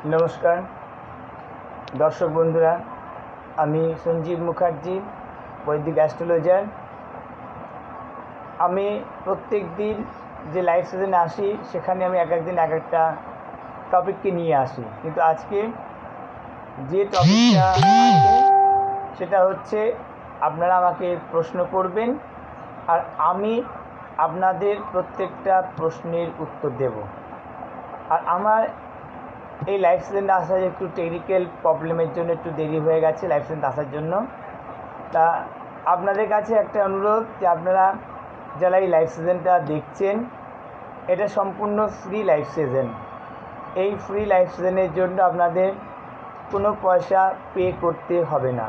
নমস্কার দর্শক বন্ধুরা, আমি সঞ্জীব মুখার্জি, বৈদিক অ্যাস্ট্রোলজার। আমি প্রত্যেক দিন যে লাইভ সেশনে আসি সেখানে আমি এক একদিন এক একটা টপিককে নিয়ে আসি, কিন্তু আজকে যে টপিকটা আছে সেটা হচ্ছে আপনারা আমাকে প্রশ্ন করবেন আর আমি আপনাদের প্রত্যেকটা প্রশ্নের উত্তর দেব। আর আমার এই লাইভ সেশনে আসার একটু টেকনিক্যাল প্রবলেমের জন্য একটু দেরি হয়ে গেছে লাইভ সেশনে আসার জন্য। তা আপনাদের কাছে একটা অনুরোধ যে আপনারা যারা এই লাইভ সেশনটা দেখছেন, এটা সম্পূর্ণ ফ্রি লাইভ সেশন। এই ফ্রি লাইভ সেশনের জন্য আপনাদের কোনো পয়সা পে করতে হবে না।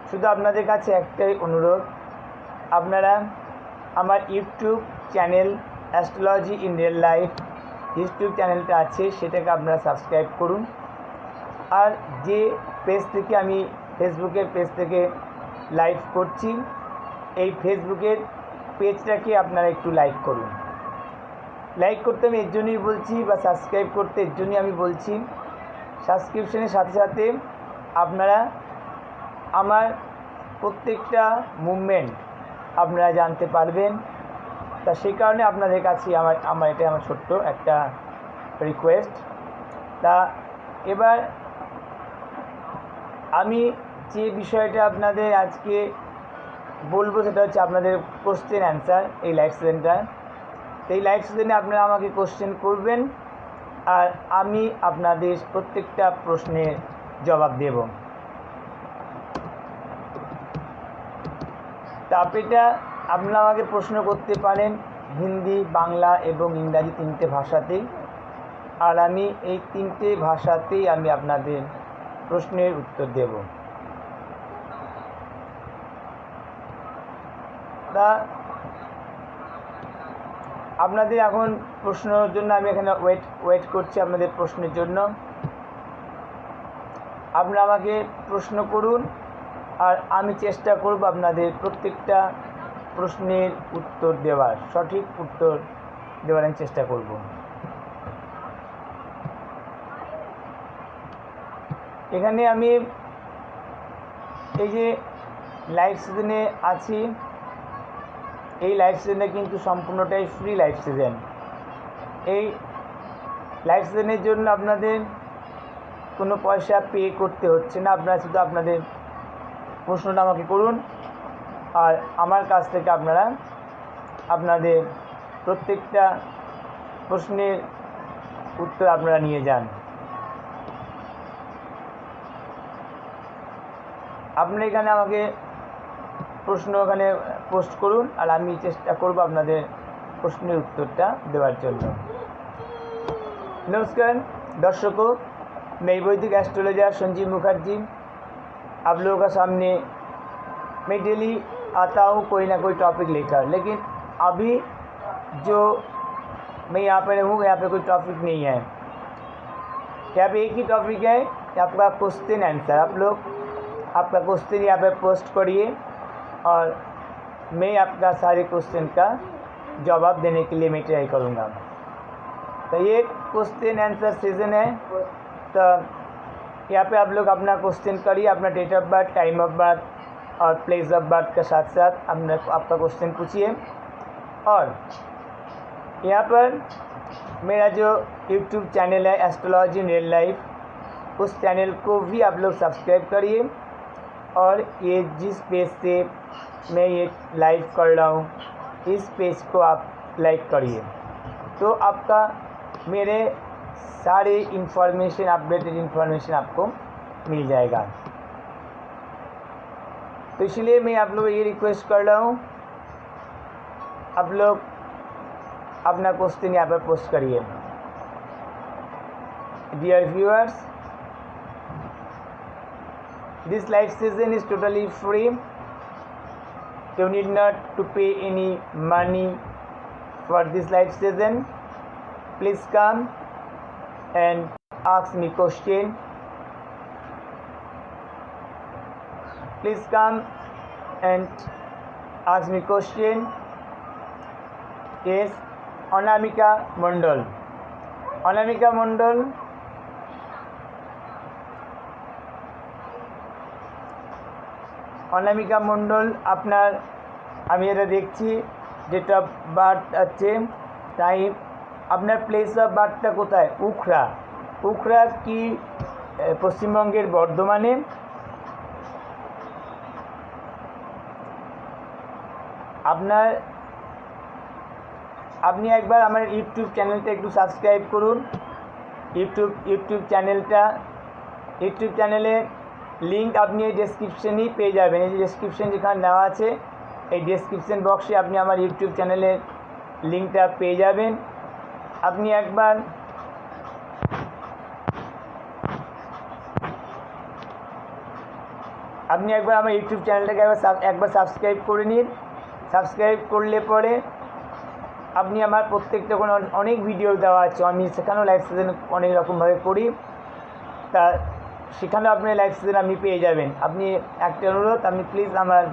শুধু আপনাদের কাছে একটাই অনুরোধ, আপনারা আমার YouTube channel astrology in real life YouTube চ্যানেলটা আছে, সেটাকে আপনারা সাবস্ক্রাইব করুন। আর যে পেজ থেকে আমি ফেসবুকের পেজ থেকে লাইভ করছি, এই ফেসবুকের পেজটাকে আপনারা একটু লাইক করুন। লাইক করতে আমি এর জন্যই বলছি, বা সাবস্ক্রাইব করতে এর জন্যই আমি বলছি, সাবস্ক্রিপশনের সাথে সাথে আপনারা আমার প্রত্যেকটা মুভমেন্ট আপনারা জানতে পারবেন। তা সেই কারণে আপনাদের কাছে আমার এটা আমার ছোট্ট একটা রিকোয়েস্ট। তা এবার আমি যে বিষয়টা আপনাদের আজকে বলবো সেটা হচ্ছে আপনাদের কোশ্চেন অ্যান্সার। এই লাইভ সেশনটা, এই লাইভ সেশনে আপনারা আমাকে কোশ্চেন করবেন আর আমি আপনাদের প্রত্যেকটা প্রশ্নের জবাব দেব। তা এটা আপনারা আমাকে প্রশ্ন করতে পারেন হিন্দি, বাংলা এবং ইংরাজি তিনটে ভাষাতেই, আর আমি এই তিনটে ভাষাতেই আমি আপনাদের প্রশ্নের উত্তর দেব। তা আপনাদের এখন প্রশ্নের জন্য আমি এখানে ওয়েট করছি আপনাদের প্রশ্নের জন্য। আপনারা আমাকে প্রশ্ন করুন আর আমি চেষ্টা করব আপনাদের প্রত্যেকটা প্রশ্নের উত্তর দেওয়ার, সঠিক উত্তর দেওয়ার আমি চেষ্টা করব। এখানে আমি এই যে লাইভ সেশনে আছি, এই লাইভ সেশনে কিন্তু সম্পূর্ণটাই ফ্রি লাইভ সেশন। এই লাইভ সেশনের জন্য আপনাদের কোনো পয়সা পে করতে হচ্ছে না। আপনারা শুধু আপনাদের প্রশ্নটা আমাকে করুন আর আমার কাছ থেকে আপনারা আপনাদের প্রত্যেকটা প্রশ্নের উত্তর আপনারা নিয়ে যান। আপনারা এখানে আমাকে প্রশ্ন এখানে পোস্ট করুন আর আমি চেষ্টা করব আপনাদের প্রশ্নের उत्तरটা দেওয়ার জন্য। नमस्कार दर्शकों, मैं वैदिक एस्ट्रोलॉजर संजीव मुखर्जी आप लोगों का सामने मैं डेली आता हूँ कोई ना कोई टॉपिक लेकर, लेकिन अभी जो मैं यहाँ पर हूँ यहाँ पे कोई टॉपिक नहीं है। यहाँ पे एक ही टॉपिक है, आपका क्वेश्चन आंसर। आप लोग आपका क्वेश्चन यहाँ पे पोस्ट करिए और मैं आपका सारे क्वेश्चन का जवाब देने के लिए मैं ट्राई करूँगा। तो ये क्वेश्चन आंसर सीजन है, तो यहाँ पे आप लोग अपना क्वेश्चन करिए, अपना date of birth, time of birth और प्लेस ऑफ बर्थ के साथ साथ आपका क्वेश्चन पूछिए। और यहाँ पर मेरा जो यूट्यूब चैनल है एस्ट्रोलॉजी इन रियल लाइफ, उस चैनल को भी आप लोग सब्सक्राइब करिए और ये जिस पेज से मैं ये लाइव कर रहा हूँ इस पेज को आप लाइक करिए, तो आपका मेरे सारे इन्फॉर्मेशन, अपडेटेड इन्फॉर्मेशन आपको मिल जाएगा। तो इसलिए मैं आप लोग ये रिक्वेस्ट कर रहा हूँ, आप लोग अपना क्वेश्चन यहाँ पर पोस्ट करिए। Dear viewers, this live session is totally free. You need not to pay any money for this live session. Please come and ask me question. Please come and ask me question. Yes, অনামিকা মণ্ডল। অনামিকা মণ্ডল অনামিকা মণ্ডল আপনার, আমি এটা দেখছি date of birth আছে, time, আপনার place of বার্থটা কোথায়? উখড়া। উখড়া কি পশ্চিমবঙ্গের বর্ধমানে। আপনি একবার আমার ইউটিউব চ্যানেলটা একটু সাবস্ক্রাইব করুন। ইউটিউব চ্যানেলের লিঙ্ক আপনি এই ডেসক্রিপশনেই পেয়ে যাবেন। এই যে ডেসক্রিপশন যেখানে দেওয়া আছে, এই ডেসক্রিপশন বক্সে আপনি আমার ইউটিউব চ্যানেলের লিঙ্কটা পেয়ে যাবেন। আপনি একবার আমার ইউটিউব চ্যানেলটাকে একবার সাবস্ক্রাইব করে নিন। সাবস্ক্রাইব করলে পরে আপনি আমার প্রত্যেকটা কোনো অনেক ভিডিও দেওয়া আছে, আমি সেখানেও লাইভ সেশন অনেক রকমভাবে করি, তা সেখানেও আপনি লাইভ সেশন আপনি পেয়ে যাবেন। আপনি একটা অনুরোধ, আপনি প্লিজ আমার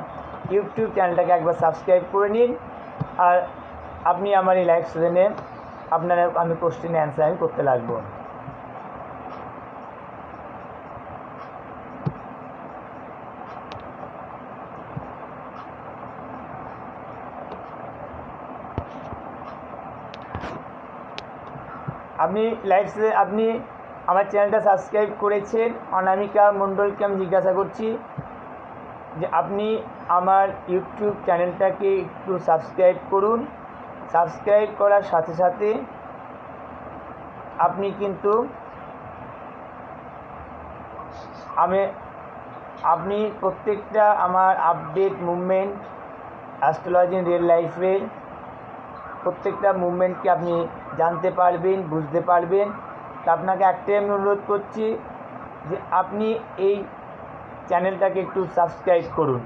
ইউটিউব চ্যানেলটাকে একবার সাবস্ক্রাইব করে নিন, আর আপনি আমার এই লাইভ সেশনে আমি কোশ্চেনে অ্যান্সার আমি করতে লাগবো। আপনি আমার চ্যানেলটা সাবস্ক্রাইব করেছেন, অনামিকা মণ্ডলকে আমি জিজ্ঞাসা করছি যে আপনি আমার ইউটিউব চ্যানেলটাকে একটু সাবস্ক্রাইব করুন। সাবস্ক্রাইব করার সাথে সাথে আপনি কিন্তু আপনি প্রত্যেকটা আমার update movement, astrology in real লাইফের প্রত্যেকটা মুভমেন্টকে আপনি জানতে পারবেন, বুঝতে পারবেন। তা আপনাকে একটাই আমি অনুরোধ করছি যে আপনি এই চ্যানেলটাকে একটু সাবস্ক্রাইব করুন।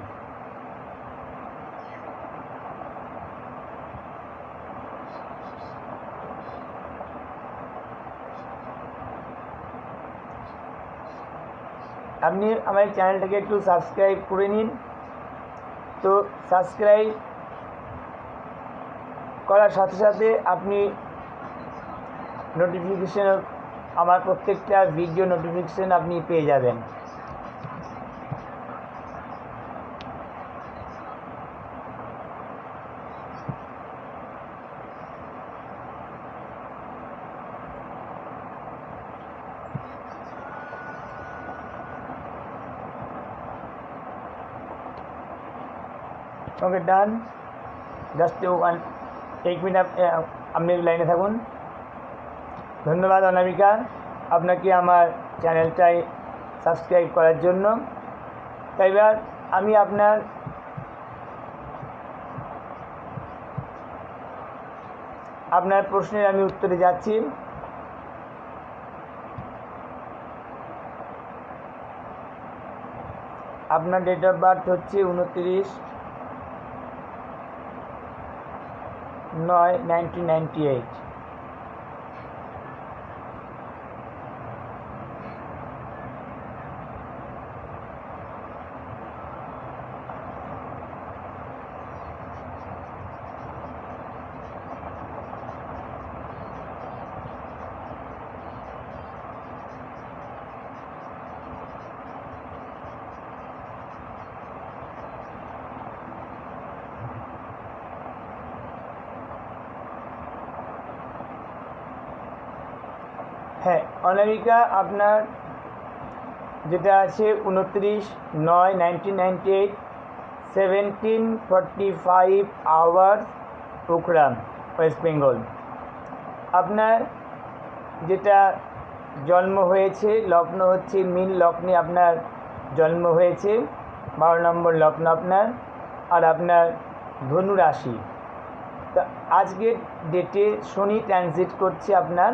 আপনি আমার চ্যানেলটাকে একটু সাবস্ক্রাইব করে নিন। তো সাবস্ক্রাইব করার সাথে সাথে আপনি নোটিফিকেশন, আমার প্রত্যেকটা ভিডিও নোটিফিকেশন আপনি পেয়ে যাবেন। ওকে, ডান। জাস্ট 1 মিনিট আপনি লাইনে থাকুন। ধন্যবাদ অনামিকা, আপনাকে আমার চ্যানেলটাই সাবস্ক্রাইব করার জন্য। তাই এবার আমি আপনার প্রশ্নের আমি উত্তরে যাচ্ছি। আপনার ডেট অফ বার্থ হচ্ছে 29/9/1998। হ্যাঁ অনামিকা, আপনার যেটা আছে 29/9/1998, 17:45 আওয়ার্স, পোখরা, ওয়েস্ট বেঙ্গল। আপনার যেটা জন্ম হয়েছে লগ্ন হচ্ছে মীন লগ্নে আপনার জন্ম হয়েছে, 12 নম্বর লগ্ন আপনার, আর আপনার ধনু রাশি। তা আজকের ডেটে শনি ট্রানজিট করছে আপনার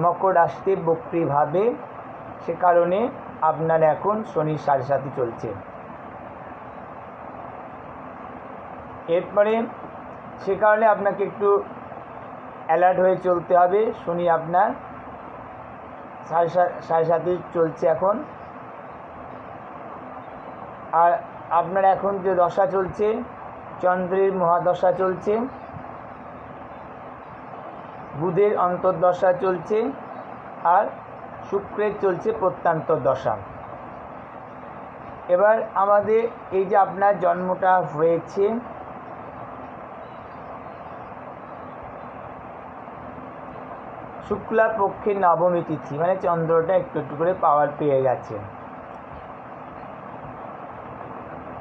মকর রাশিতে বক্রীভাবে, সে কারণে আপনার এখন শনির 7.5 চলছে। এরপরে সে কারণে আপনাকে একটু অ্যালার্ট হয়ে চলতে হবে। শনি আপনার 7.5 চলছে এখন। আর আপনার এখন যে দশা চলছে, চন্দ্রের মহাদশা চলছে, বুধের অন্তর্দশা চলছে, আর শুক্রের চলছে প্রত্যন্তর দশা। এবার আমাদের এই যে আপনার জন্মটা হয়েছে, শুক্লা পক্ষের নবমী তিথি, মানে চন্দ্রটা একটু একটু করে পাওয়ার পেয়ে গেছে।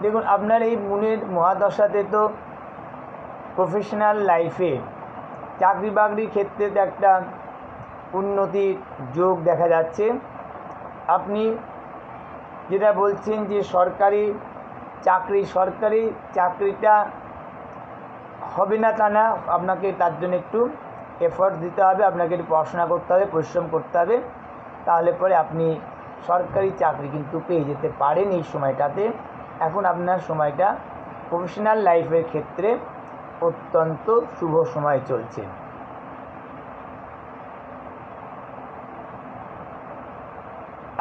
দেখুন আপনার এই মুনের মহাদশাতে তো প্রফেশনাল লাইফে চাকরি বাকরির ক্ষেত্রে তো একটা উন্নতির যোগ দেখা যাচ্ছে। আপনি যেটা বলছেন যে সরকারি চাকরিটা হবে না তা না, আপনাকে তার জন্য একটু এফোর্ট দিতে হবে, আপনাকে একটু পড়াশোনা করতে হবে, পরিশ্রম করতে হবে, তাহলে পরে আপনি সরকারি চাকরি কিন্তু পেয়ে যেতে পারেন এই সময়টাতে। এখন আপনার সময়টা প্রফেশনাল লাইফের ক্ষেত্রে অত্যন্ত শুভ সময় চলছে।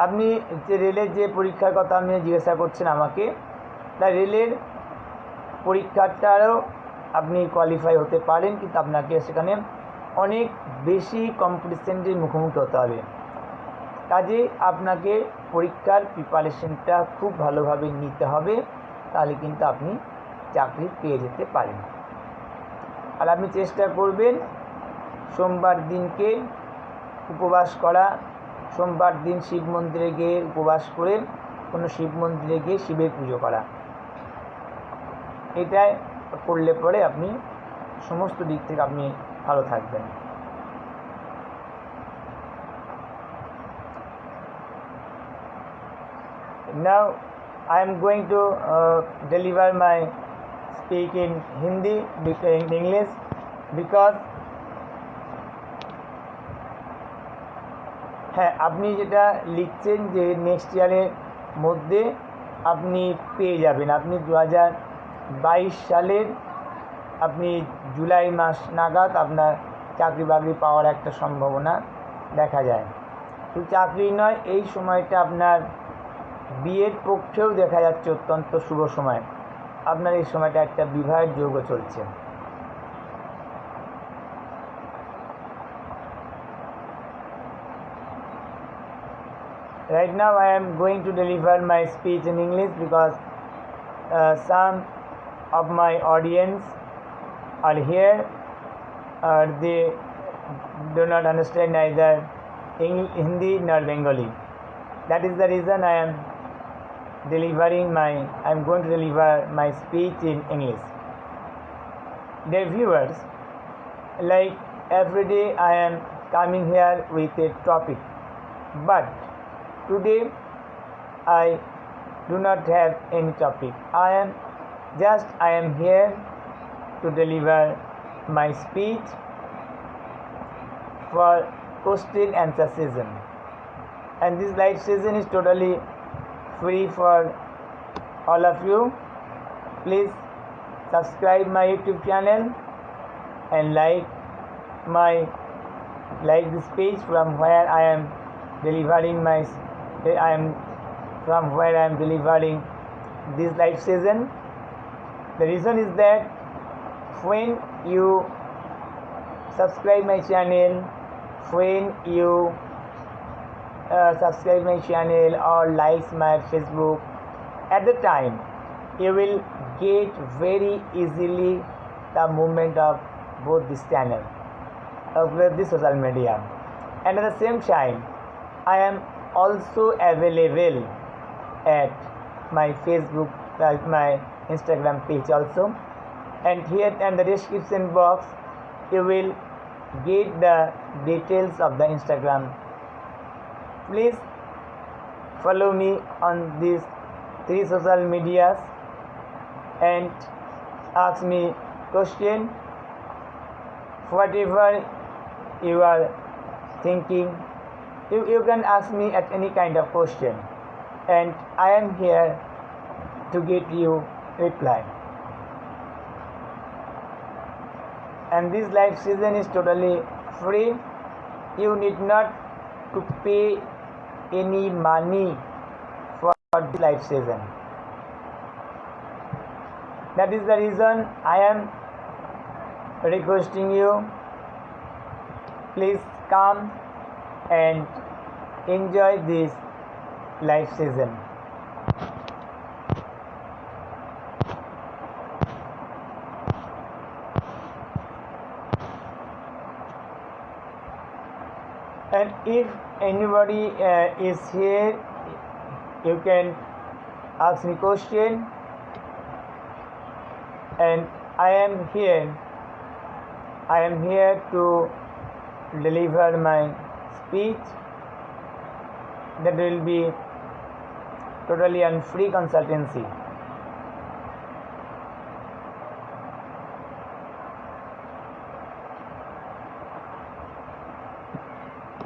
আপনি যে রেলের যে পরীক্ষার কথা আপনি জিজ্ঞাসা করছেন আমাকে, তা রেলের পরীক্ষাটারও আপনি কোয়ালিফাই হতে পারেন, কিন্তু আপনাকে সেখানে অনেক বেশি কম্পিটিশনের মুখোমুখি হতে হবে। কাজে আপনাকে পরীক্ষার প্রিপারেশনটা খুব ভালোভাবে নিতে হবে, তাহলে কিন্তু আপনি চাকরি পেয়ে যেতে পারেন। আর আপনি চেষ্টা করবেন সোমবার দিনকে উপবাস করা, সোমবার দিন শিব মন্দিরে গিয়ে উপবাস করে কোনো শিব মন্দিরে গিয়ে শিবের পুজো করা। এটাই করলে পরে আপনি সমস্ত দিক থেকে আপনি ভালো থাকবেন। Now I am going to deliver my speak in Hindi, in English, because হ্যাঁ, আপনি যেটা লিখছেন যে নেক্সট ইয়ারের মধ্যে আপনি পেয়ে যাবেন, আপনি 2022 সালের আপনি জুলাই মাস নাগাদ আপনার চাকরি বাকরি পাওয়ার একটা সম্ভাবনা দেখা যায়। শুধু চাকরি নয়, এই সময়টা আপনার বিয়ের পক্ষেও দেখা যাচ্ছে অত্যন্ত শুভ সময়। আপনার এই সময়টা একটা বিবাহের যোগও চলছে। Right now I am going to deliver my speech in English because some of my audience are here, they do not understand neither Hindi nor Bengali. That is the reason I am going to deliver my speech in English. Dear viewers, like every day I am coming here with a topic, but today I do not have any topic. I am here to deliver my speech for question answer session, and this live session is totally free for all of you. Please subscribe my YouTube channel and like this page from where I am delivering this live session. The reason is that when you subscribe my channel, or likes my Facebook, at the time you will get very easily the movement of both this channel, of this social media. And at the same time I am also available at my Facebook, my Instagram page also, and here in the description box you will get the details of the Instagram. Please follow me on these 3 social medias and ask me question, whatever you are thinking. You can ask me at any kind of question, and I am here to get you reply. And this live session is totally free. You need not to pay any money for this live session. That is the reason I am requesting you, please come and enjoy this live session. And if anybody is here, you can ask me question, and I am here to deliver my speech. That will be totally on free consultancy.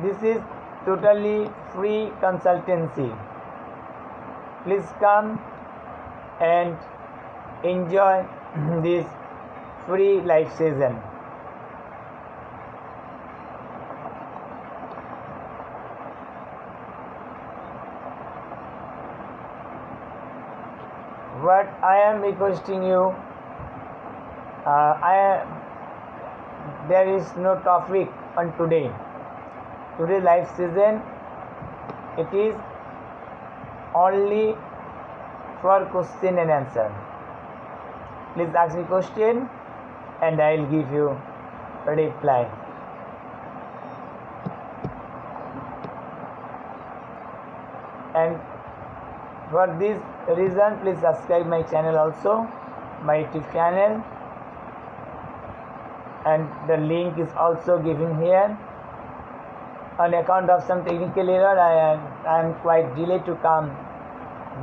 This is totally free consultancy. Please come and enjoy this free live session. What I am requesting you, there is no topic on today. Today's live session, it is only for question and answer. Please ask me question and I will give you a reply. And for this reason, please subscribe my channel also, my YouTube channel, and the link is also given here. On account of some technical error, I am quite delayed to come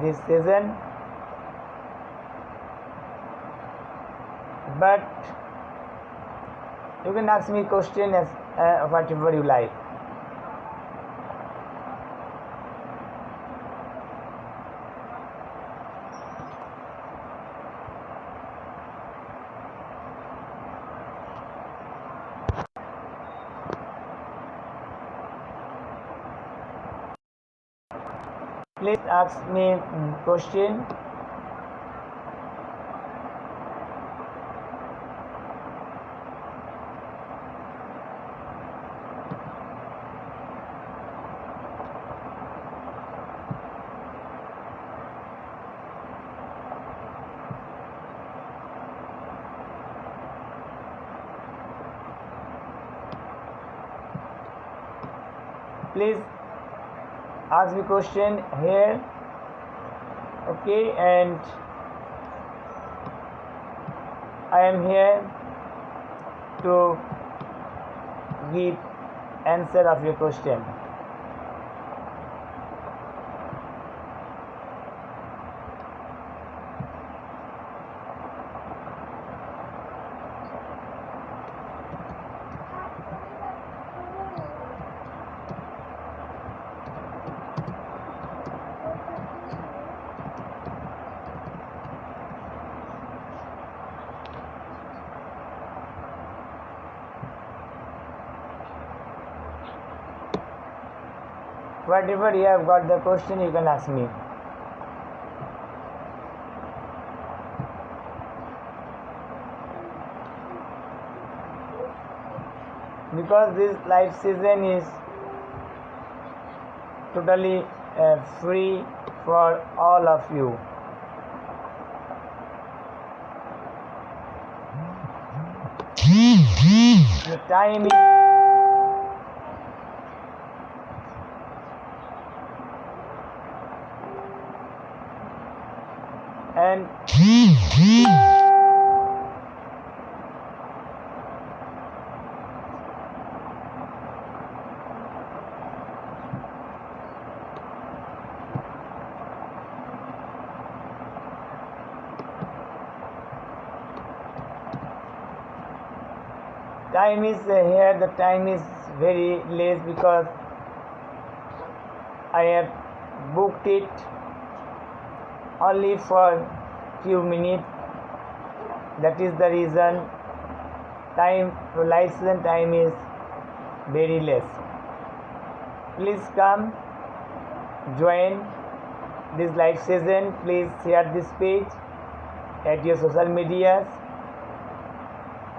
this season, but you can ask me question as whatever you like. Please ask me question. Please ask me question here. Okay, and I am here to give answer of your question. Whatever you have got the question, you can ask me. Because this live session is totally free for all of you. The time is and time is here. The time is very less because I have booked it only for few minutes. That is the reason time for live session time is very less. Please come join this live session. Please share this page at your social medias,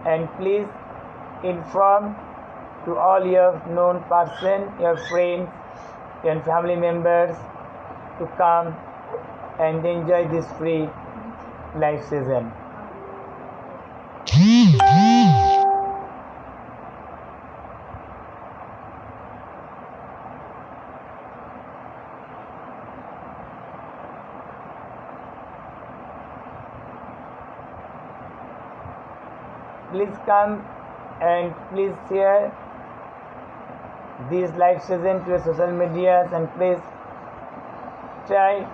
and please inform to all your known person, your friends and family members to come and enjoy this free live session. please come and please share this live session to your social medias, and please try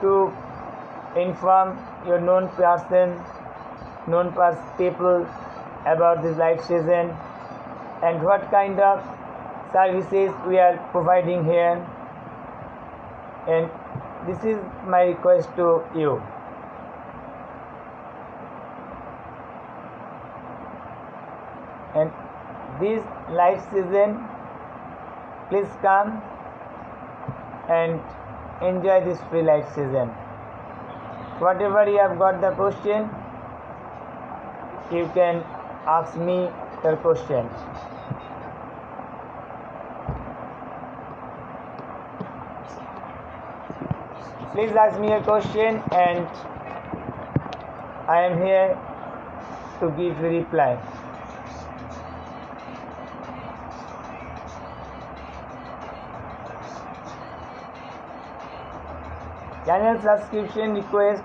to inform your known people about this live session and what kind of services we are providing here. And this is my request to you. And this live session, please come and enjoy this free live session. Whatever you have got the question, you can ask me your questions. Please ask me a question and I am here to give you reply. Channel subscription request.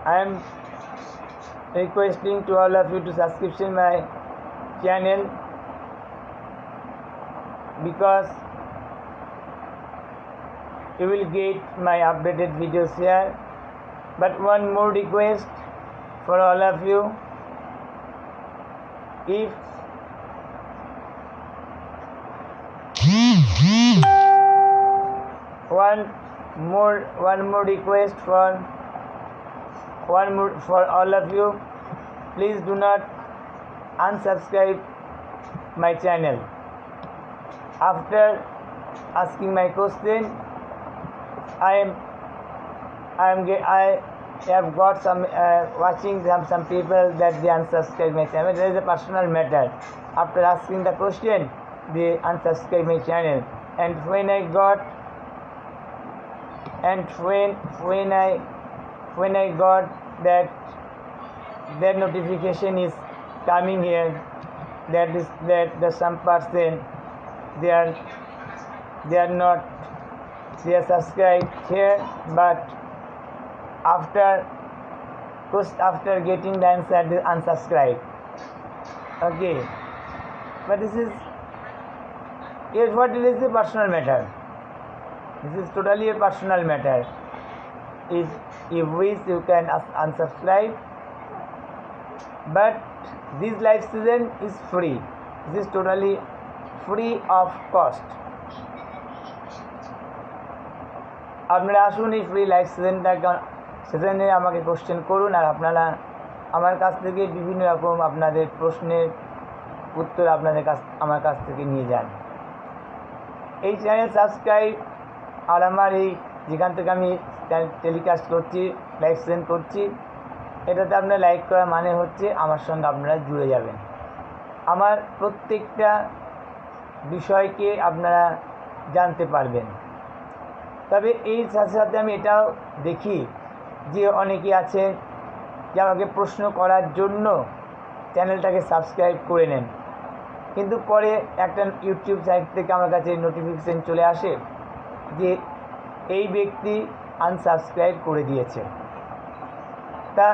I am requesting to all of you to subscription my channel, because you will get my updated videos here. But one more request for all of you: if one more request for all of you, please do not unsubscribe my channel. After asking my question, I have got some watching some people that they unsubscribe my channel. There is a personal matter. After asking the question, they unsubscribe my channel, and when I got that their notification is coming here, that some person they are subscribed here, but after getting the answer they unsubscribe. Okay, but this is what it is a personal matter. This is totally a personal matter. If you wish, you can unsubscribe, but this live session is free. This is totally free of cost. আপনারা আসুন এই free live সেশনে আমাকে question করুন, আর আপনারা আমার কাছ থেকে বিভিন্ন রকম আপনাদের প্রশ্নের উত্তর আমার কাছ থেকে নিয়ে যান। এই চ্যানেল সাবস্ক্রাইব, আর আমার এই যেখান থেকে আমি টেলিকাস্ট করছি, লাইভ সেশন করছি, এটাতে আপনারা লাইক করা মানে হচ্ছে আমার সঙ্গে আপনারা জুড়ে যাবেন। আমার প্রত্যেকটা বিষয়কে আপনারা জানতে পারবেন। তবে এই সাথে সাথে আমি এটাও দেখি যে অনেকে আছে যে আমাকে প্রশ্ন করার জন্য চ্যানেলটাকে সাবস্ক্রাইব করে নেন, কিন্তু পরে একটা ইউটিউব সাইট থেকে আমার কাছে নোটিফিকেশান চলে আসে যে এই ব্যক্তি আনসাবস্ক্রাইব করে দিয়েছে। তা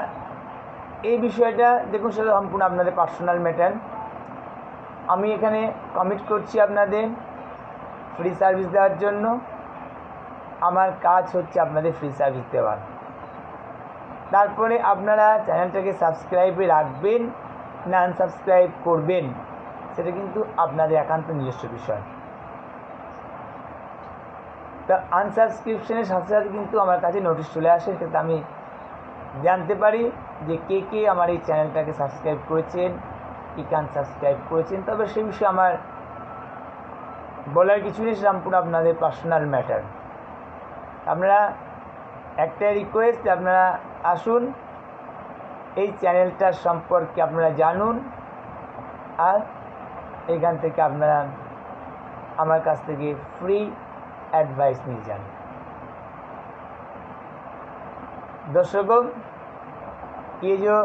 এই বিষয়টা দেখুন, সেটা সম্পূর্ণ আপনাদের পার্সোনাল ম্যাটার। আমি এখানে কমিট করছি আপনাদের ফ্রি সার্ভিস দেওয়ার জন্য। আমার কাজ হচ্ছে আপনাদের ফ্রি সার্ভিস দেওয়া। তারপরে আপনারা চ্যানেলটাকে সাবস্ক্রাইবে রাখবেন না আনসাবস্ক্রাইব করবেন, সেটা কিন্তু আপনাদের একান্ত নিজস্ব বিষয়। তা আনসাবস্ক্রিপশনের সাথে সাথে কিন্তু আমার কাছে নোটিশ চলে আসে, সেটা আমি জানতে পারি যে কে আমার এই চ্যানেলটাকে সাবস্ক্রাইব করেছেন, কে আনসাবস্ক্রাইব করেছেন। তবে সেই বিষয়ে আমার বলার কিছু নেই, সম্পূর্ণ আপনাদের পার্সোনাল ম্যাটার। আপনারা একটা রিকোয়েস্ট, আপনারা আসুন এই চ্যানেলটার সম্পর্কে আপনারা জানুন, আর এখান থেকে আপনারা আমার কাছ থেকে ফ্রি एडवाइस नहीं जान। दर्शकों, ये जो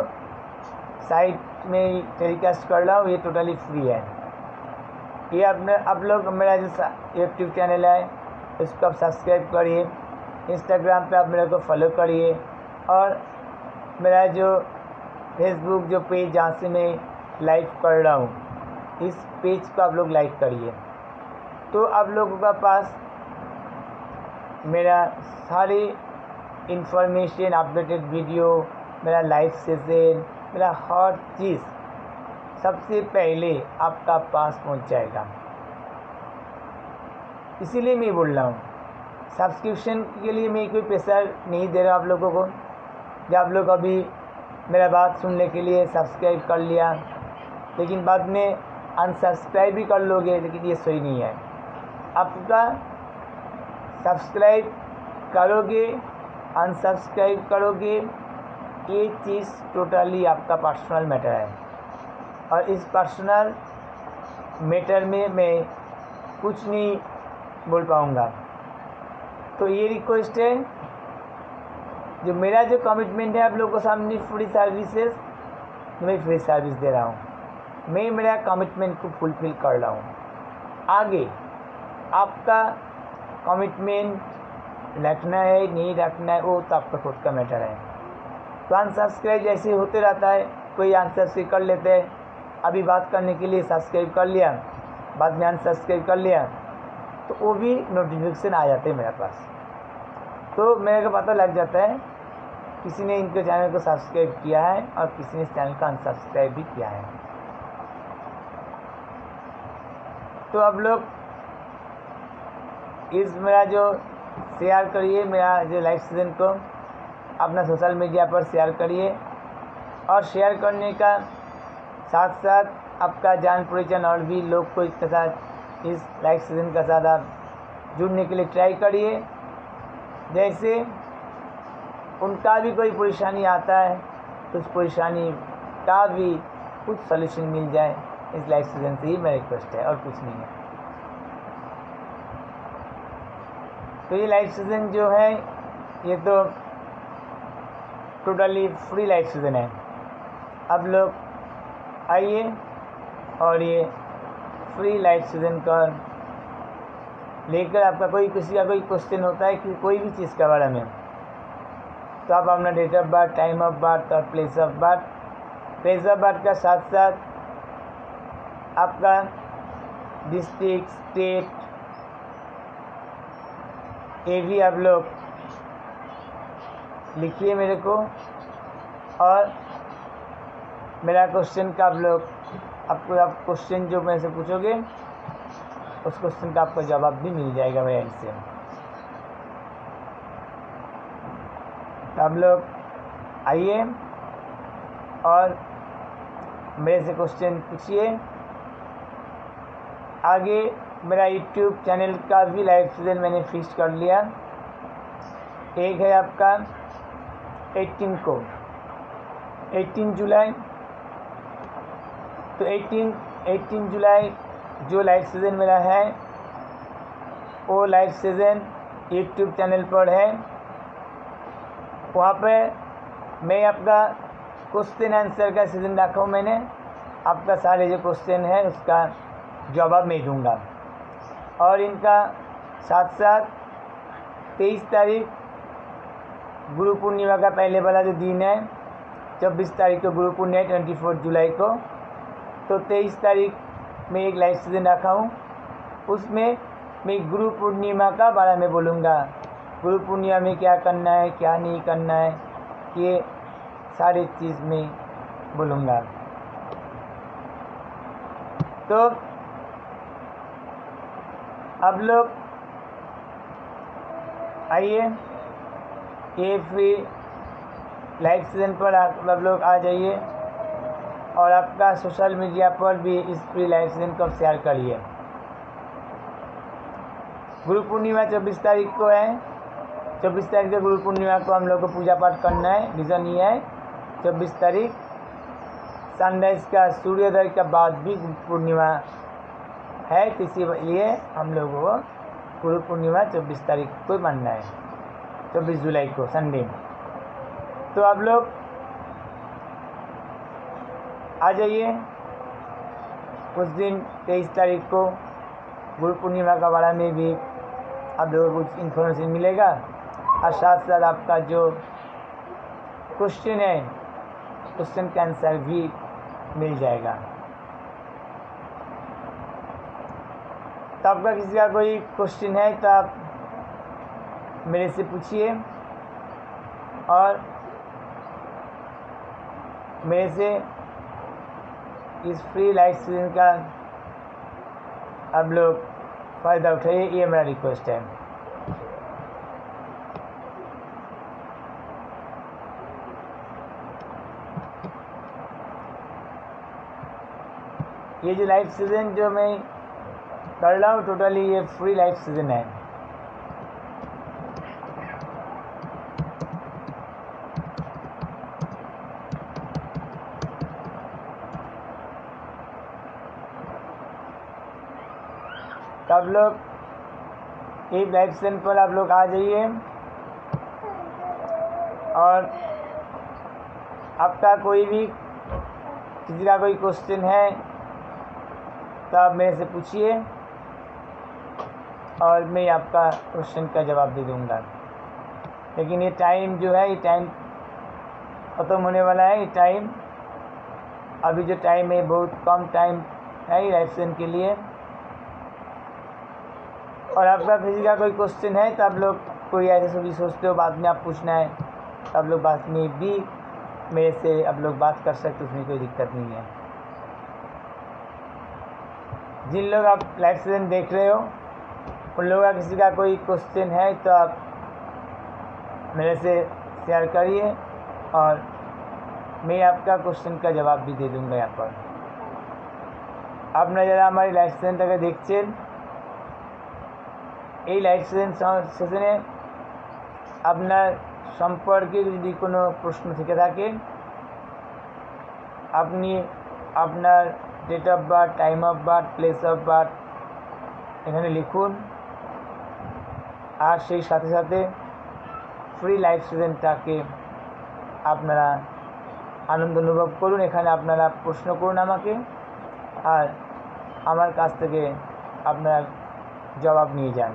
साइट में टेलीकास्ट कर रहा हूँ ये टोटली फ्री है। ये आप लोग मेरा जो यूट्यूब चैनल है इसको आप सब्सक्राइब करिए, इंस्टाग्राम पे आप मेरे को फॉलो करिए, और मेरा जो फेसबुक जो पेज जहाँ से मैं लाइव कर रहा हूँ, इस पेज को आप लोग लाइक करिए। तो आप लोगों का पास मेरा सारी इंफॉर्मेशन, अपडेटेड वीडियो, मेरा लाइव सेशन, मेरा हर चीज़ सबसे पहले आपका पास पहुंच जाएगा। इसीलिए मैं बोल रहा हूँ, सब्सक्रिप्शन के लिए मैं कोई पैसा नहीं दे रहा आप लोगों को। जब आप लोग अभी मेरा बात सुनने के लिए सब्सक्राइब कर लिया, लेकिन बाद में अनसब्सक्राइब भी कर लोगे, लेकिन ये सही नहीं है। आपका सब्सक्राइब करोगे, अनसब्सक्राइब करोगे, ये चीज़ टोटली आपका पर्सनल मैटर है, और इस पर्सनल मैटर में मैं कुछ नहीं बोल पाऊँगा। तो ये रिक्वेस्ट है, जो मेरा जो कमिटमेंट है आप लोगों को सामने फ्री सर्विसेज, मैं फ्री सर्विस दे रहा हूँ, मैं मेरा कमिटमेंट को फुलफिल कर रहा हूँ। आगे आपका कमिटमेंट रखना है नहीं रखना है वो तो आपका खुद का मैटर है। तो अनसब्सक्राइब जैसे होते रहता है, कोई अनसब्सक्राइब कर लेते हैं, अभी बात करने के लिए सब्सक्राइब कर लिया, बाद में अनसब्सक्राइब कर लिया, तो वो भी नोटिफिकेशन आ जाते हैं मेरे पास। तो मेरे को पता लग जाता है किसी ने इनके चैनल को सब्सक्राइब किया है और किसी ने इस चैनल को अनसब्सक्राइब भी किया है। तो आप लोग इस मेरा जो शेयर करिए, मेरा जो लाइव सेशन को अपना सोशल मीडिया पर शेयर करिए, और शेयर करने का साथ साथ आपका जान पहचान और भी लोग को इसके साथ, इस लाइव सेशन के साथ आप जुड़ने के लिए ट्राई करिए। जैसे उनका भी कोई परेशानी आता है तो उस परेशानी का भी कुछ सलूशन मिल जाए, इस लाइव सेशन से ही मेरा रिक्वेस्ट है, और कुछ नहीं है। तो ये लाइव सेशन जो है ये तो टोटली फ्री लाइव सेशन है। अब लोग आइए और ये फ्री लाइव सेशन कर लेकर, आपका कोई किसी का कोई क्वेश्चन होता है कि कोई भी चीज़ के बारे में, तो आप अपना date of birth, time of birth और प्लेस ऑफ बर्थ का साथ साथ आपका डिस्ट्रिक्ट, स्टेट, ये भी आप लोग लिखिए मेरे को, और मेरा क्वेश्चन का आप लोग आप क्वेश्चन जो मेरे से पूछोगे उस क्वेश्चन का आपको जवाब भी मिल जाएगा मेरे एंड से। तो आप लोग आइए और मेरे से क्वेश्चन पूछिए। आगे मेरा यूट्यूब चैनल का भी लाइव सेशन मैंने फिक्स कर लिया। एक है आपका 18 जुलाई, तो 18 जुलाई जो लाइव सेशन मेरा है वो लाइव सेशन यूट्यूब चैनल पर है। वहाँ पे मैं आपका क्वेश्चन आंसर का सेशन रखा हूँ मैंने, आपका सारे जो क्वेश्चन है उसका जवाब मैं दूँगा। और इनका साथ साथ 23 तारीख गुरु पूर्णिमा का पहले वाला जो दिन है, 24 तारीख को गुरु पूर्णिमा है 24 जुलाई को, तो 23 तारीख में एक लाइव सेशन रखा हूँ। उसमें मैं गुरु पूर्णिमा का बारे में बोलूँगा, गुरु पूर्णिमा में क्या करना है क्या नहीं करना है, ये सारी चीज़ में बोलूँगा। तो अब लोग आइए ये फ्री लाइव सेशन पर आप लोग आ जाइए, और आपका सोशल मीडिया पर भी इस फ्री लाइव सेशन को शेयर करिए। गुरु पूर्णिमा 24 तारीख को है, 24 तारीख को गुरु पूर्णिमा को हम लोग को पूजा पाठ करना है। रीज़न ये है 24 तारीख सनराइज का सूर्योदय के बाद भी गुरु पूर्णिमा है, तो इसीलिए हम लोगों को गुरु पूर्णिमा 24 तारीख को मानना है, 24 जुलाई को संडे। तो आप लोग आ जाइए उस दिन 23 तारीख को गुरु पूर्णिमा का बारे में भी आप लोगों को कुछ इन्फॉर्मेशन मिलेगा, और साथ साथ आपका जो क्वेश्चन है क्वेश्चन का आंसर भी मिल जाएगा। तो आपका किसी का कोई क्वेश्चन है तो आप मेरे से पूछिए, और मेरे से इस फ्री लाइफ सेशन का आप लोग फ़ायदा उठाइए, ये मेरा रिक्वेस्ट है। ये जो लाइफ सीजन जो मैं कर रहा हूँ टोटली ये फ्री लाइफ सीजन है। तो आप लोग एक लाइफ सीजन पर आप लोग आ जाइए, और आपका कोई भी किसी का कोई क्वेश्चन है तो आप मेरे से पूछिए और मैं आपका क्वेश्चन का जवाब दे दूंगा। लेकिन ये टाइम जो है, ये टाइम ख़त्म होने वाला है। ये टाइम अभी जो टाइम है बहुत कम टाइम है ये लाइफ सेशन के लिए। और आपका किसी का कोई क्वेश्चन है तो आप लोग कोई ऐसे सभी सोचते हो बाद में आप पूछना है तो आप लोग बाद में भी मेरे से आप लोग बात कर सकते, उसमें कोई दिक्कत नहीं है। जिन लोग आप लाइव सेशन देख रहे हो उन लोगों का किसी का कोई क्वेश्चन है तो आप मेरे से शेयर करिए और मैं आपका क्वेश्चन का जवाब भी दे दूंगा। यहाँ पर আপনারা যারা আমার লাইভ সেশনটাকে দেখছেন, এই লাইভ সেশনে আপনার সম্পর্কে যদি কোনো প্রশ্ন থেকে থাকে আপনি আপনার date of birth, time of birth, place of birth এখানে লিখুন, আর সেই সাথে সাথে ফ্রি লাইভ সেশনটাকে আপনারা আনন্দ অনুভব করুন। এখানে আপনারা প্রশ্ন করুন আমাকে, আর আমার কাছ থেকে আপনারা জবাব নিয়ে যান।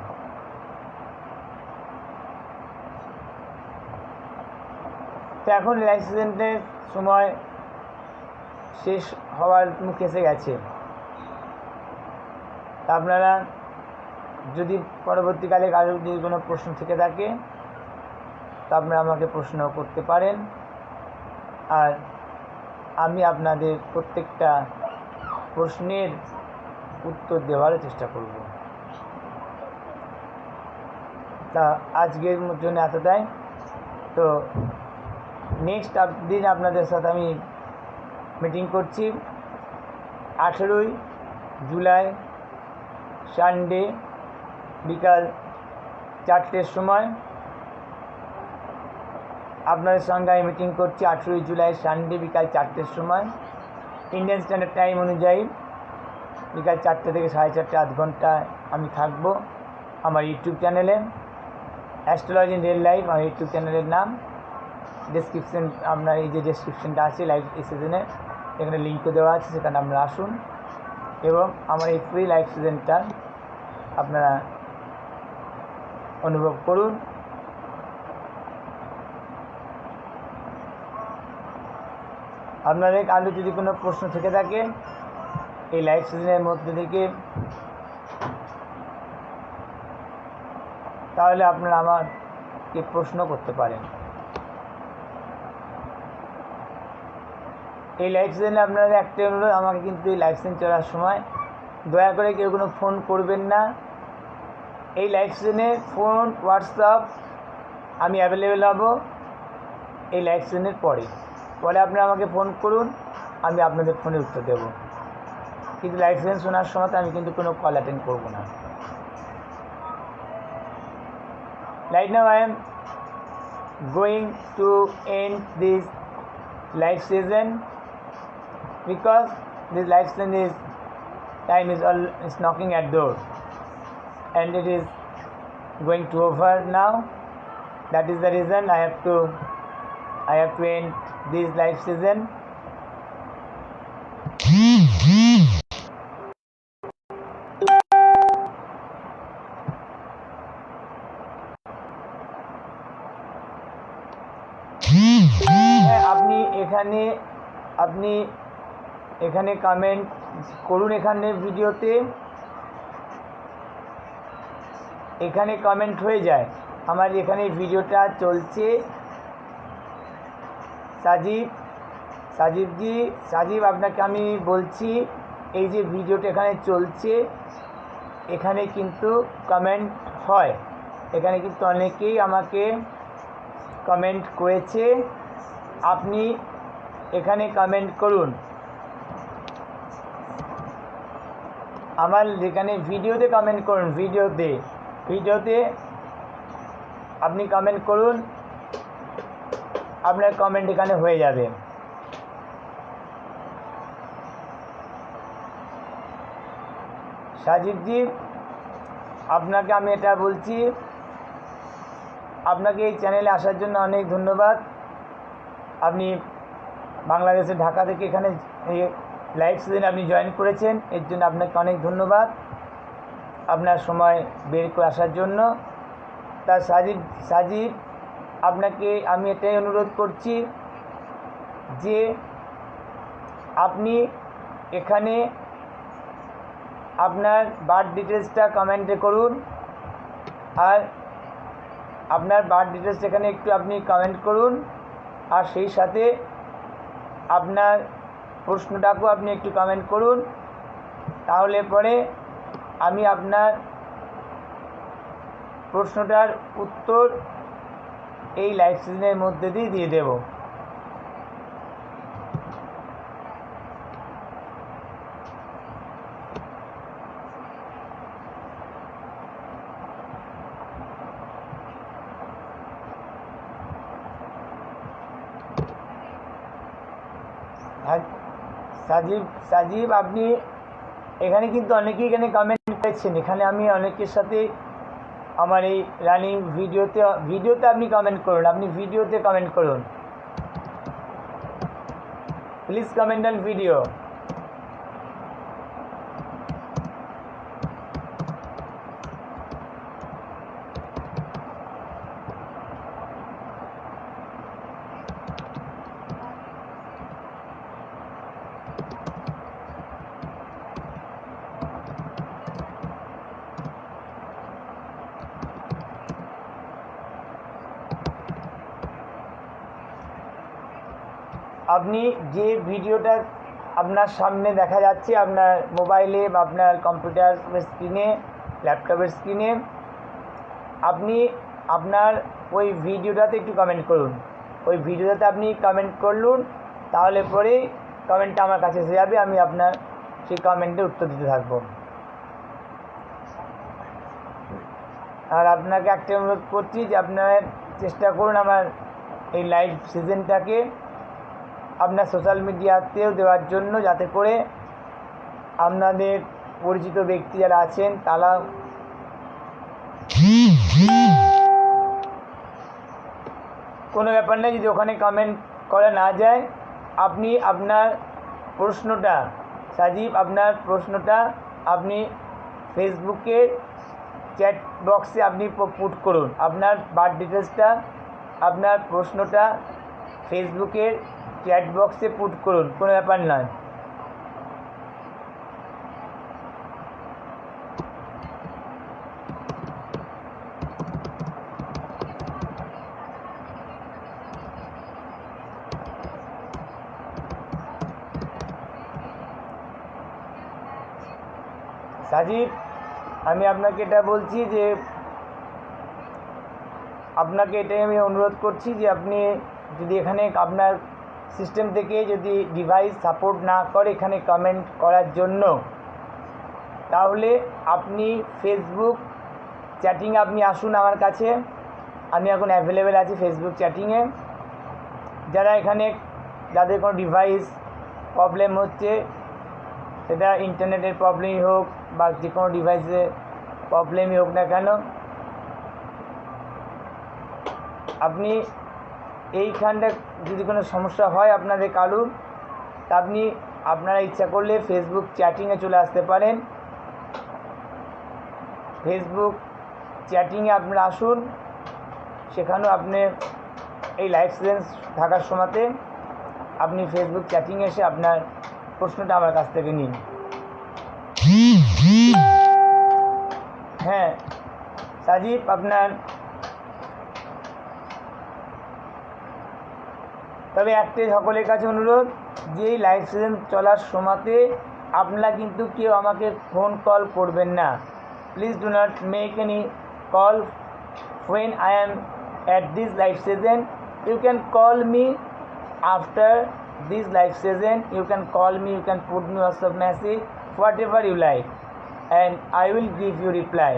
তো এখন লাইভ সেশনের সময় শেষ হওয়ার মুখে এসে গেছে। তা আপনারা যদি পরবর্তীকালে কারো যদি কোনো প্রশ্ন থেকে থাকে তা আপনারা আমাকে প্রশ্ন করতে পারেন, আর আমি আপনাদের প্রত্যেকটা প্রশ্নের উত্তর দেওয়ার চেষ্টা করব। তা আজকের জন্য এতটাই। তো নেক্সট দিন আপনাদের সাথে আমি মিটিং করছি 18 জুলাই সানডে বিকাল 4টের সময় আপনাদের সঙ্গে আমি মিটিং করছি 18 জুলাই সানডে বিকাল 4টের সময় ইন্ডিয়ান স্ট্যান্ডার্ড টাইম অনুযায়ী। বিকাল 4টে থেকে 4:30 আধ ঘন্টা আমি থাকব আমার ইউটিউব চ্যানেলে অ্যাস্ট্রোলজি ইন রিয়েল লাইফ। আমার ইউটিউব চ্যানেলের নাম ডেসক্রিপশন, আপনার এই যে ডেসক্রিপশনটা আছে লাইভ সেশনে এখানে লিঙ্কও দেওয়া আছে, সেখানে আপনারা আসুন এবং আমার এই ফ্রি লাইভ সেশনটা আপনারা অনুভব করুন। আপনাদের আরও যদি কোনো প্রশ্ন থেকে থাকে এই লাইভ সেশনের মধ্যে থেকে তাহলে আপনারা আমাকে প্রশ্ন করতে পারেন। এই লাইভ সেশনে আপনাদের একটা অনুরোধ, আমাকে কিন্তু এই লাইভ সেশন চলার সময় দয়া করে কেউ কোনো ফোন করবেন না। এই লাইভ সেশনে ফোন, হোয়াটসঅ্যাপ আমি অ্যাভেলেবেল হব এই লাইভ সেশনের পরে আপনারা আমাকে ফোন করুন, আমি আপনাদের ফোনের উত্তর দেব, কিন্তু লাইভ সেশন শোনার সময় আমি কিন্তু কোনো কল অ্যাটেন্ড করব না। Right now I am going to end this live session because this live session is time is knocking at door and it is going to over now. That is the reason I have to end this live session. আপনি এখানে আপনি এখানে comment করুন। এখানে ভিডিওতে এখানে comment হয়ে যায়। আমার এখানে ভিডিওটা চলছে। সাজিব আপনাকে আমি বলছি, এই যে ভিডিওটা এখানে চলছে, এখানে কিন্তু কমেন্ট হয়। এখানে কিন্তু অনেকেই আমাকে কমেন্ট করেছে। আপনি এখানে কমেন্ট করুন। আমার এখানে ভিডিওতে কমেন্ট করুন। ভিডিওতে আপনি কমেন্ট করুন, আপনার কমেন্ট এখানে হয়ে যাবে। সাজিবজি, আপনাকে আমি এটা বলছি, আপনাকে এই চ্যানেলে আসার জন্য অনেক ধন্যবাদ। আপনি বাংলাদেশের ঢাকা থেকে এখানে এই লাইভ সেশনে আপনি জয়েন করেছেন, এর জন্য আপনাকে অনেক ধন্যবাদ আপনার সময় বের করে আসার জন্য। তা সাজিব, আপনাকে আমি এটাই অনুরোধ করছি যে আপনি এখানে আপনার বার্থ ডিটেলসটা কমেন্টে করুন। আর আপনার বার্থ ডিটেলস এখানে একটু আপনি কমেন্ট করুন। আর সেই সাথে আপনার প্রশ্নটাকেও আপনি একটু কমেন্ট করুন। তাহলে পরে আমি আপনার প্রশ্নটার উত্তর এই লাইভ সেশনের মধ্যে দিয়ে দেব। সাজিব, আপনি এখানে কিন্তু অনেকেই এখানে কমেন্ট করেছেন। এখানে আমি অনেকের সাথে আমার এই রানিং ভিডিওতে আপনি কমেন্ট করুন। আপনি ভিডিওতে কমেন্ট করুন, প্লিজ কমেন্ট অন ভিডিও। আপনি যে ভিডিওটা আপনার সামনে দেখা যাচ্ছে আপনার মোবাইলে বা আপনার কম্পিউটার স্ক্রিনে, ল্যাপটপের স্ক্রিনে, আপনি আপনার ওই ভিডিওটাতে একটু কমেন্ট করুন। ওই ভিডিওটাতে আপনি কমেন্ট করলুন, তাহলে পরেই কমেন্টটা আমার কাছে এসে যাবে। আমি আপনার সেই কমেন্টে উত্তর দিতে থাকবো। আর আপনাকে একটা অনুরোধ করছি যে আপনারা চেষ্টা করুন আমার এই লাইভ সিজনটাকে আপনার সোশ্যাল মিডিয়াতেও দেওয়ার জন্য, যাতে করে আপনাদের পরিচিত ব্যক্তি যারা আছেন তারা কোনো ব্যাপার নেই যদি ওখানে কমেন্ট করা না যায়, আপনি আপনার প্রশ্নটা আপনার প্রশ্নটা আপনি ফেসবুকের চ্যাট বক্সে আপনি পুট করুন। আপনার বার্থ ডিটেলসটা, আপনার প্রশ্নটা ফেসবুকের চ্যাট বক্সে পুট করুন, কোনো ব্যাপার নয়। সাজিব, আমি আপনাকে এটা বলছি যে আপনাকে এটাই আমি অনুরোধ করছি যে আপনি যদি এখানে আপনার সিস্টেম থেকে যদি ডিভাইস সাপোর্ট না করে এখানে কমেন্ট করার জন্য, তাহলে আপনি ফেসবুক চ্যাটিংয়ে আপনি আসুন আমার কাছে। আমি এখন অ্যাভেলেবেল আছি ফেসবুক চ্যাটিংয়ে। যারা এখানে যাদের কোনো ডিভাইস প্রবলেম হচ্ছে, সেটা ইন্টারনেটের প্রবলেমই হোক বা যে কোনো ডিভাইসের প্রবলেমই হোক না কেন, আপনি এইখানটা যদি কোনো সমস্যা হয় আপনাদের কারুর, তা আপনারা ইচ্ছা করলে ফেসবুক চ্যাটিংয়ে চলে আসতে পারেন। ফেসবুক চ্যাটিংয়ে আপনারা আসুন, সেখানেও আপনি এই লাইভ সেশন থাকার সময়তে আপনি ফেসবুক চ্যাটিং এসে আপনার প্রশ্নটা আমার কাছ থেকে নিন। হ্যাঁ সাজিব, আপনার তবে একটাই সকলের কাছে অনুরোধ, যে এই লাইভ সেশন চলার সময়তে আপনারা কিন্তু কেউ আমাকে ফোন কল করবেন না। Please do not make any call when I am at this live session. You can call me after this live session. You can call me, you can put me WhatsApp message, whatever you like, and I will give you reply.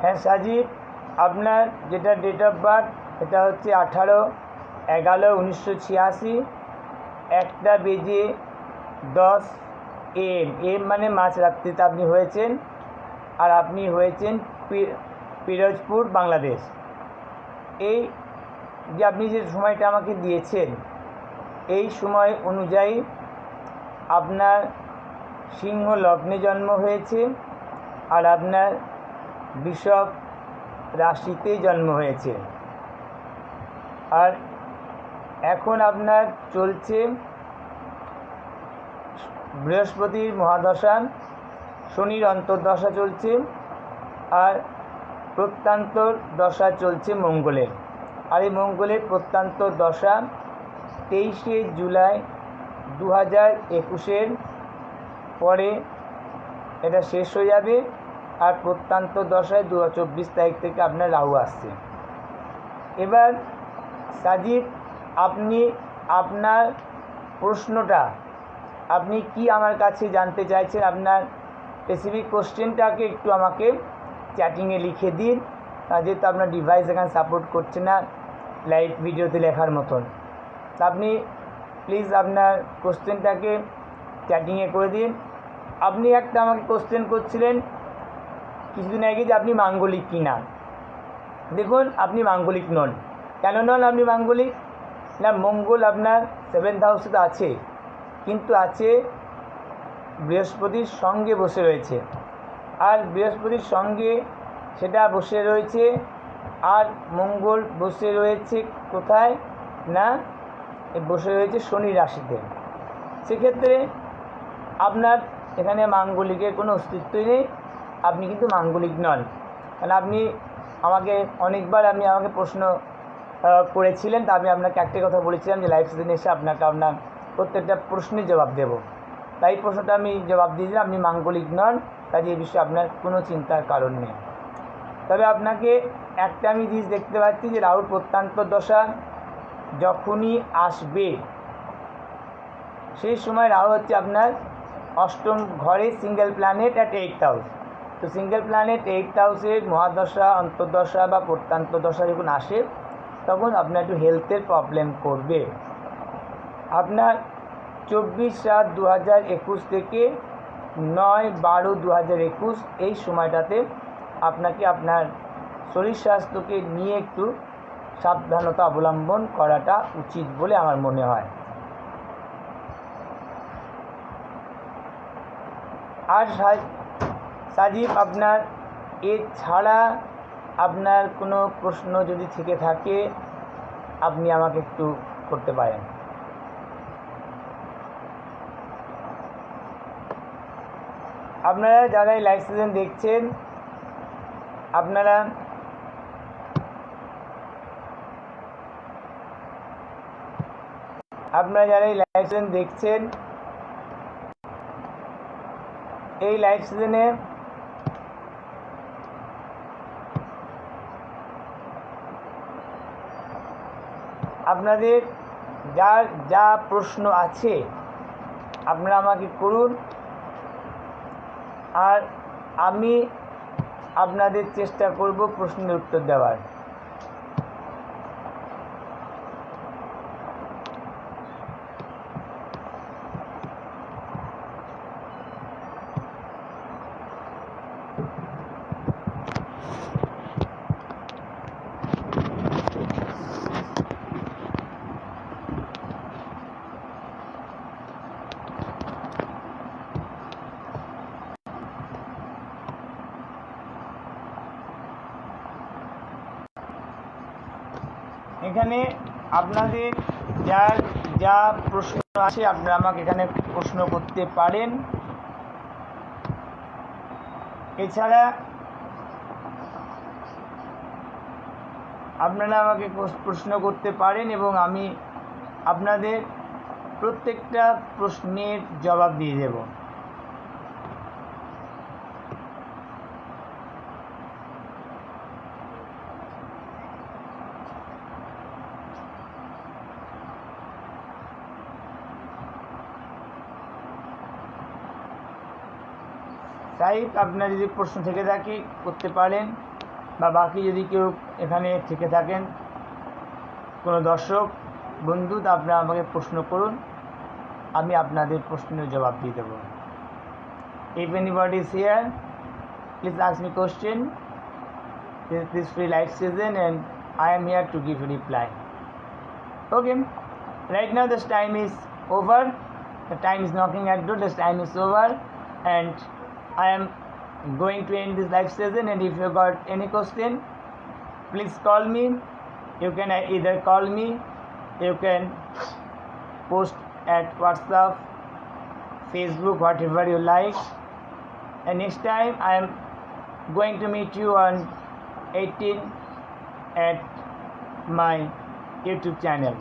হ্যাঁ সাজিদ, আপনার যেটা date of birth এটা হচ্ছে 18/11/1986, 1:10 AM। M মানে মাঝরাত্রিতে আপনি হয়েছেন, আর আপনি হয়েছেন পিরোজপুর, বাংলাদেশ। এই যে আপনি যে সময়টা আমাকে দিয়েছেন, এই সময় অনুযায়ী আপনার সিংহ লগ্নে জন্ম হয়েছে, আর আপনার বৃষভ রাশিতে জন্ম হয়েছে। আর এখন আপনার চলছে বৃহস্পতির মহাদশা, শনির অন্তর্দশা চলছে, আর প্রত্যান্তর দশা চলছে মঙ্গলের। আর এই মঙ্গলের প্রত্যান্তর দশা 23শে জুলাই 2021 পরে এটা শেষ হয়ে যাবে। আর প্রত্যান্ত দশায় 2024 তারিখ থেকে আপনার রাহু আসছে। এবার সাজিদ, আপনি আপনার প্রশ্নটা আপনি কি আমার কাছে জানতে চাইছেন, আপনার স্পেসিফিক কোশ্চেনটাকে একটু আমাকে চ্যাটিংয়ে লিখে দিন, যেহেতু আপনার ডিভাইস এখানে সাপোর্ট করছে না লাইভ ভিডিওতে লেখার মতন। তা আপনি প্লিজ আপনার কোশ্চেনটাকে চ্যাটিংয়ে করে দিন। আপনি একটা আমাকে কোশ্চেন করছিলেন কিছুদিন আগে যে আপনি মাঙ্গলিক কি না। দেখুন, আপনি মাঙ্গলিক নন। কেন নন আপনি মাঙ্গলিক? না, মঙ্গল আপনার 7th হাউসে তো আছে, কিন্তু আছে বৃহস্পতির সঙ্গে বসে রয়েছে। আর বৃহস্পতির সঙ্গে সেটা বসে রয়েছে, আর মঙ্গল বসে রয়েছে কোথায়? না, বসে রয়েছে শনি রাশিতে। সেক্ষেত্রে আপনার এখানে মাঙ্গলিকের কোনো অস্তিত্বই নেই, আপনি কিন্তু মাঙ্গলিক নন। কারণ আপনি অনেকবার আমাকে প্রশ্ন করেছিলেন, তা আমি আপনাকে একটাই কথা বলেছিলাম যে লাইভ সেশনে এসে আপনার প্রত্যেকটা প্রশ্নের জবাব দেব। তাই প্রশ্নটা আমি জবাব দিয়েছিলাম, আপনি মাঙ্গলিক নন, কাজে এই বিষয়ে আপনার কোনো চিন্তার কারণ নেই। তবে আপনাকে একটা আমি জিনিস দেখতে পাচ্ছি যে রাহুর প্রত্যান্ত দশা যখনই আসবে, সেই সময় রাহু হচ্ছে আপনার 8ম ঘরে single planet at 8th house. তো সিঙ্গেল প্ল্যানেট 8th হাউসের মহাদশা, অন্তর্দশা বা প্রত্যান্ত দশা যখন আসে, তখন আপনার একটু হেলথের প্রবলেম করবে। আপনার 24/7/2021 থেকে 9/12/2021 এই সময়টাতে আপনাকে আপনার শরীর স্বাস্থ্যকে নিয়ে একটু সাবধানতা অবলম্বন করাটা উচিত বলে আমার মনে হয়। আর সাজিব, আপনার এছাড়া আপনার কোনো প্রশ্ন যদি থেকে থাকে আপনি আমাকে একটু করতে পারেন। আপনারা যারা এই লাইভ সেশন দেখছেন, আপনারা যারা এই লাইভ সেশন দেখছেন, এই লাইভ সেশনে আপনারা আপনাদের যার যা প্রশ্ন আছে আপনারা আমাকে করুন, আর আমি আপনাদের চেষ্টা করব প্রশ্নের উত্তর দেওয়ার। এখানে আপনাদের যার যা প্রশ্ন আছে আপনারা আমাকে এখানে প্রশ্ন করতে পারেন। এছাড়া আপনারা আমাকে প্রশ্ন করতে পারেন এবং আমি আপনাদের প্রত্যেকটা প্রশ্নের জবাব দিয়ে দেব। তাই আপনার যদি প্রশ্ন থেকে থাকে করতে পারেন, বা বাকি যদি কেউ এখানে থেকে থাকেন কোনো দর্শক বন্ধু, তা আপনারা আমাকে প্রশ্ন করুন, আমি আপনাদের প্রশ্নের জবাব দিয়ে দেবো। If anybody is here, please ask me question. This is free live season and I am here to give you reply. Okay, right now this time is over. The time is knocking at door. This time is over and I am going to end this live session, and if you got any question, please call me. You can either call me, you can post at WhatsApp, Facebook, whatever you like. And next time I am going to meet you on 18 at my YouTube channel.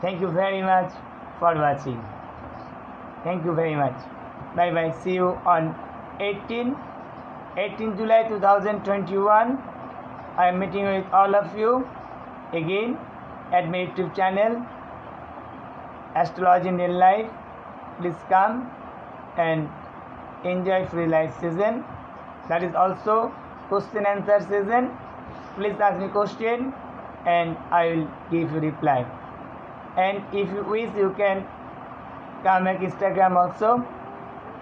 Thank you very much for watching. Thank you very much. Bye bye. See you on 18 July 2021. I am meeting with all of you again at my YouTube channel, Astrology in Real Life. Please come and enjoy free live season. That is also question answer season. Please ask me question and I will give you reply. And if you wish, you can come at Instagram also,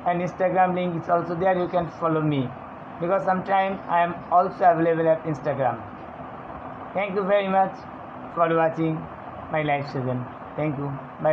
and Instagram link is also there. You can follow me because sometimes I am also available at Instagram. Thank you very much for watching my live session. Thank you. Bye.